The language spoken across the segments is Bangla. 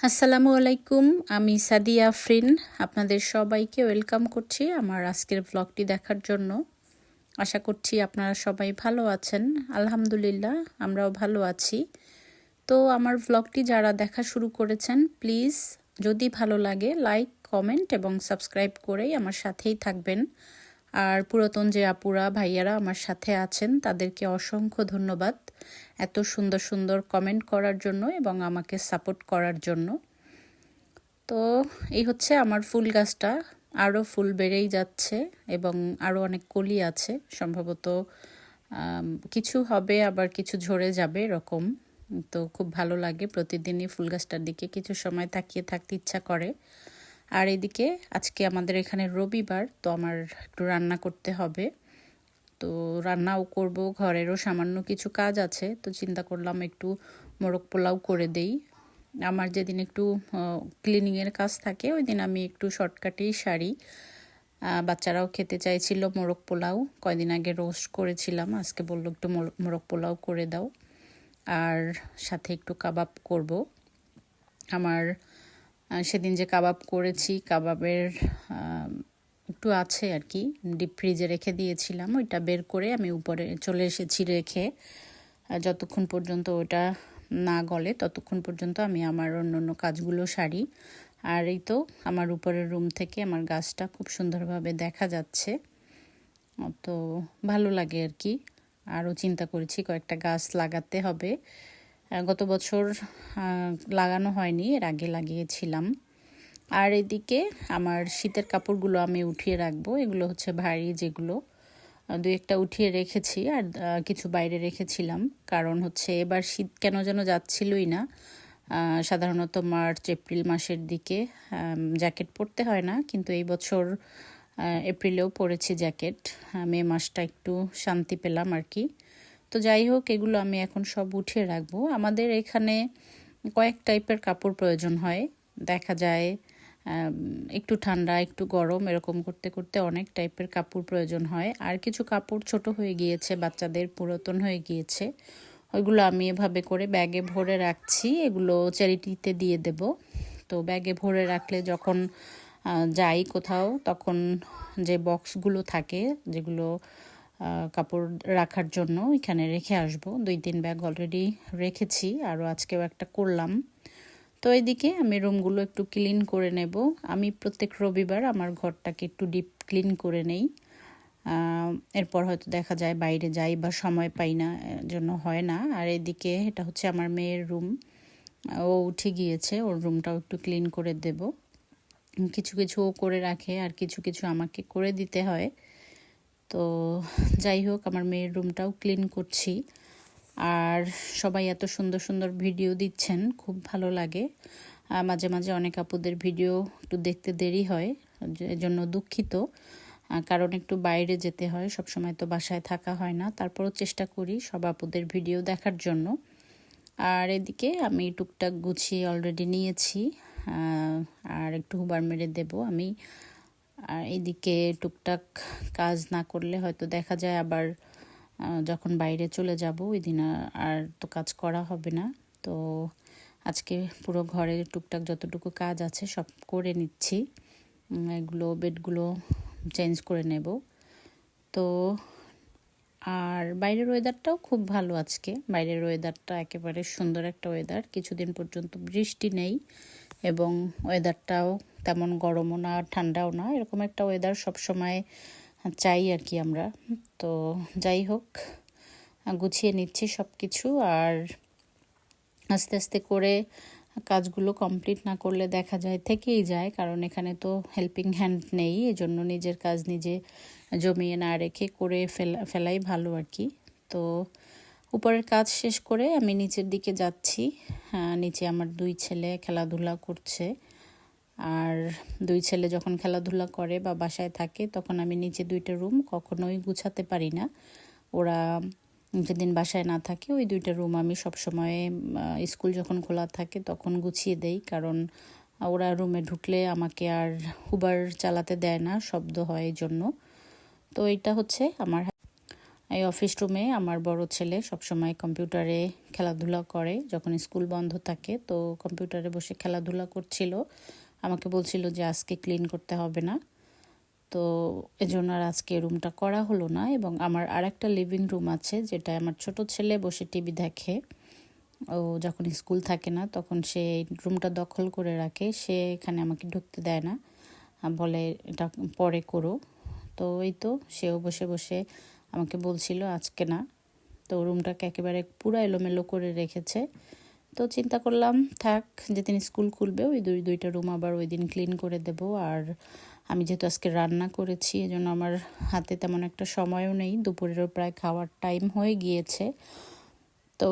আসসালামু আলাইকুম, আমি সাদিয়া আফরিন। আপনাদের সবাইকে ওয়েলকাম করছি আমার আজকের ব্লগটি দেখার জন্য। আশা করছি আপনারা সবাই ভালো আছেন। আলহামদুলিল্লাহ, আমরাও ভালো আছি। তো আমার ব্লগটি যারা দেখা শুরু করেছেন, প্লিজ যদি ভালো লাগে লাইক, কমেন্ট এবং সাবস্ক্রাইব করেই আমার সাথেই থাকবেন। আর পুরাতন যে আপুরা ভাইয়ারা আমার সাথে আছেন তাদেরকে অসংখ্য ধন্যবাদ এত সুন্দর সুন্দর কমেন্ট করার জন্য এবং আমাকে সাপোর্ট করার জন্য। তো এই হচ্ছে আমার ফুল গাছটা, আরও ফুল বেড়েই যাচ্ছে এবং আরও অনেক কলি আছে। সম্ভবত কিছু হবে আবার কিছু ঝরে যাবে এরকম। তো খুব ভালো লাগে, প্রতিদিনই ফুল গাছটার দিকে কিছু সময় তাকিয়ে থাকতে ইচ্ছা করে। আর এদিকে আজকে আমাদের এখানে রবিবার, তো আমার একটু রান্না করতে হবে। তো রান্নাও করব, ঘরেরও সামান্য কিছু কাজ আছে, তো চিন্তা করলাম একটু মোরগ পোলাও করে দেই। আমার যেদিন একটু ক্লিনিংয়ের কাজ থাকে ওই দিন আমি একটু শর্টকাটেই সারি। বাচ্চারাও খেতে চাইছিল মোরগ পোলাও, কয়দিন আগে রোস্ট করেছিলাম, আজকে বললো একটু মোরগ পোলাও করে দাও, আর সাথে একটু কাবাব করব। আমার সেদিন যে কাবাব করেছি, কাবাবের একটু আছে আর কি, ডিপ ফ্রিজে রেখে দিয়েছিলাম, ওইটা বের করে আমি উপরে চলে এসেছি রেখে। যতক্ষণ পর্যন্ত ওটা না গলে ততক্ষণ পর্যন্ত আমি আমার অন্য কাজগুলো সারি। আর এই তো আমার উপরের রুম থেকে আমার গাছটা খুব সুন্দরভাবে দেখা যাচ্ছে, তো ভালো লাগে আর কি। আরও চিন্তা করেছি কয়েকটা গাছ লাগাতে হবে। গত বছর লাগানো হয়নি, এর আগে লাগিয়েছিলাম। আর এদিকে আমার শীতের কাপড়গুলো আমি উঠিয়ে রাখবো, এগুলো হচ্ছে ভারী যেগুলো, দুই একটা উঠিয়ে রেখেছি আর কিছু বাইরে রেখেছিলাম। কারণ হচ্ছে এবার শীত কেন যেন যাচ্ছিলই না। সাধারণত মার্চ এপ্রিল মাসের দিকে জ্যাকেট পরতে হয় না, কিন্তু এই বছর এপ্রিলেও পরেছি জ্যাকেট। মে মাসটা একটু শান্তি পেলাম আর কি। তো যাই হোক, এগুলো আমি এখন সব উঠিয়ে রাখবো। আমাদের এখানে কয়েক টাইপের কাপড় প্রয়োজন হয়, দেখা যায় একটু ঠান্ডা একটু গরম এরকম করতে করতে অনেক টাইপের কাপড় প্রয়োজন হয়। আর কিছু কাপড় ছোট হয়ে গিয়েছে, বাচ্চাদের পুরাতন হয়ে গিয়েছে, ওইগুলো আমি এভাবে করে ব্যাগে ভরে রাখছি, এগুলো চ্যারিটিতে দিয়ে দেব। তো ব্যাগে ভরে রাখলে যখন যাই কোথাও, তখন যে বক্সগুলো থাকে যেগুলো কাপড় রাখার জন্য এখানে রেখে আসব। 2-3 ব্যাগ অলরেডি রেখেছি, আরও আজকেও একটা করলাম। তো এদিকে আমি রুমগুলো একটু ক্লিন করে নেব। আমি প্রত্যেক রবিবার আমার ঘরটাকে একটু ডিপ ক্লিন করে নেই। এরপর হয়তো দেখা যায় বাইরে যাই বা সময় পাই না, জন্য হয় না। আর এদিকে এটা হচ্ছে আমার মেয়ের রুম, ও উঠে গিয়েছে, ওর রুমটাও একটু ক্লিন করে দেব। কিছু কিছু ও করে রাখে আর কিছু কিছু আমাকে করে দিতে হয়। তো যাই হোক, আমার মেয়ের রুমটাও ক্লিন করছি। আর সবাই এত সুন্দর সুন্দর ভিডিও দিচ্ছেন, খুব ভালো লাগে। মাঝে মাঝে অনেক আপুদের ভিডিও একটু দেখতে দেরি হয়, এজন্য দুঃখিত। কারণ একটু বাইরে যেতে হয়, সবসময় তো বাসায় থাকা হয় না, তারপরও চেষ্টা করি সব আপুদের ভিডিও দেখার জন্য। আর এদিকে আমি টুকটাক গুছিয়ে অলরেডি নিয়েছি, আর একটু হুবার মেরে দেব আমি। আর এদিকে টুকটাক কাজ না করলে হয়তো দেখা যায় আবার যখন বাইরে চলে যাব ওই দিন আর তো কাজ করা হবে না। তো আজকে পুরো ঘরের টুকটাক যতটুকু কাজ আছে সব করে নিচ্ছি। এগুলো বেডগুলো চেঞ্জ করে নেব। তো আর বাইরের ওয়েদারটাও খুব ভালো আজকে, বাইরের ওয়েদারটা একেবারে সুন্দর একটা ওয়েদার। কিছুদিন পর্যন্ত বৃষ্টি নেই এবং ওয়েদারটাও তেমন গরমও না ঠান্ডাও না, এরকম একটা ওয়েদার সবসময় চাই আর কি আমরা। তো যাই হোক, গুছিয়ে নিচ্ছি সব কিছু। আর আস্তে আস্তে করে কাজগুলো কমপ্লিট না করলে দেখা যায় থেকেই যায়, কারণ এখানে তো হেল্পিং হ্যান্ড নেই, এজন্য নিজের কাজ নিজে জমিয়ে না রেখে করে ফেলাই ভালো আর কি। তো উপরের কাজ শেষ করে আমি নিচের দিকে যাচ্ছি। নিচে আমার 2 ছেলে খেলাধুলা করছে। আর 2 ছেলে যখন খেলাধুলা করে বা বাসায় থাকে তখন আমি নিচে 2টা রুম কখনোই গুছাতে পারি না। ওরা যেদিন বাসায় না থাকে ওই 2টা রুম আমি সবসময় স্কুল যখন খোলা থাকে তখন গুছিয়ে দেই, কারণ ওরা রুমে ঢুকলে আমাকে আর হুবার চালাতে দেয় না, শব্দ হয় এই জন্য। তো এটা হচ্ছে আমার এই অফিস রুমে আমার বড় ছেলে সবসময় কম্পিউটারে খেলাধুলা করে, যখন স্কুল বন্ধ থাকে তো কম্পিউটারে বসে খেলাধুলা করছিল। আমাকে বলছিল যে আজকে ক্লিন করতে হবে না, তো এজন্য আর আজকে রুমটা করা হলো না। এবং আমার আরেকটা লিভিং রুম আছে, যেটা আমার ছোট ছেলে বসে টিভি দেখে। ও যখন স্কুল থাকে না তখন সে রুমটা দখল করে রাখে, সে এখানে আমাকে ঢুকতে দেয় না, বলে এটা পরে করো। তো এই তো সেও বসে বসে আমাকে বলছিল আজকে না, তো রুমটাকে একেবারে পুরো এলোমেলো করে রেখেছে। তো চিন্তা করলাম থাক, যেদিন স্কুল খুলবে ওই দুইটা রুম আবার ওই দিন ক্লিন করে দেব। আর আমি যেহেতু আজকে রান্না করেছি এজন্য আমার হাতে তেমন একটা সময়ও নেই, দুপুরেরও প্রায় খাওয়ার টাইম হয়ে গিয়েছে। তো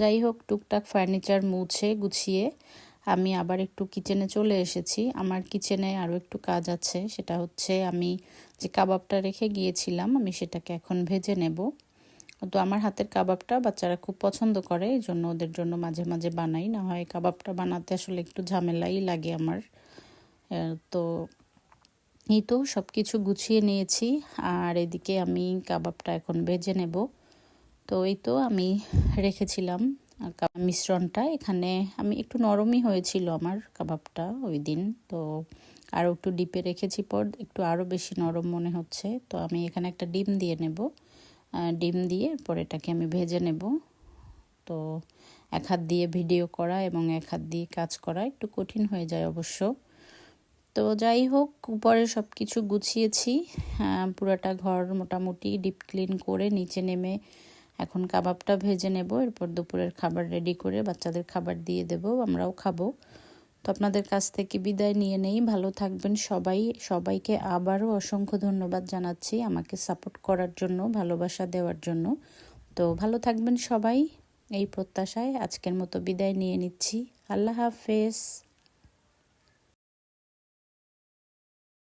যাই হোক, টুকটাক ফার্নিচার মুছে গুছিয়ে আমি আবার একটু কিচেনে চলে এসেছি। আমার কিচেনে আরও একটু কাজ আছে, সেটা হচ্ছে আমি যে কাবাবটা রেখে গিয়েছিলাম আমি সেটাকে এখন ভেজে নেব। তো আমার হাতের কাবাবটা বাচ্চারা খুব পছন্দ করে, এই জন্য ওদের জন্য মাঝে মাঝে বানাই, না হয় কাবাবটা বানাতে আসলে একটু ঝামেলাই লাগে আমার। তো এই তো সব কিছু গুছিয়ে নিয়েছি, আর এদিকে আমি কাবাবটা এখন ভেজে নেব। তো এই তো আমি রেখেছিলাম মিশ্রণটা, এখানে আমি একটু নরমই হয়েছিল আমার কাবাবটা ওই দিন, তো আরও একটু ডিপে রেখেছি, পর একটু আরও বেশি নরম মনে হচ্ছে। তো আমি এখানে একটা ডিম দিয়ে নেব, ডিম দিয়ে পরে এটাকে আমি ভেজে নেব। তো এক হাত দিয়ে ভিডিও করা এবং এক হাত দিয়ে কাজ করা একটু কঠিন হয়ে যায় অবশ্য। তো যাই হোক, উপরে সব কিছু গুছিয়েছি, পুরাটা ঘর মোটামুটি ডিপ ক্লিন করে নিচে নেমে এখন কাবাবটা ভেজে নেব। এরপর দুপুরের খাবার রেডি করে বাচ্চাদের খাবার দিয়ে দেব, আমরাও খাবো। তো আপনাদের কাছ থেকে বিদায় নিয়ে নেই, ভালো থাকবেন সবাই। সবাইকে আবারও অসংখ্য ধন্যবাদ জানাচ্ছি আমাকে সাপোর্ট করার জন্য, ভালোবাসা দেওয়ার জন্য। তো ভালো থাকবেন সবাই, এই প্রত্যাশায় আজকের মতো বিদায় নিয়ে নিচ্ছি। আল্লাহ হাফেজ।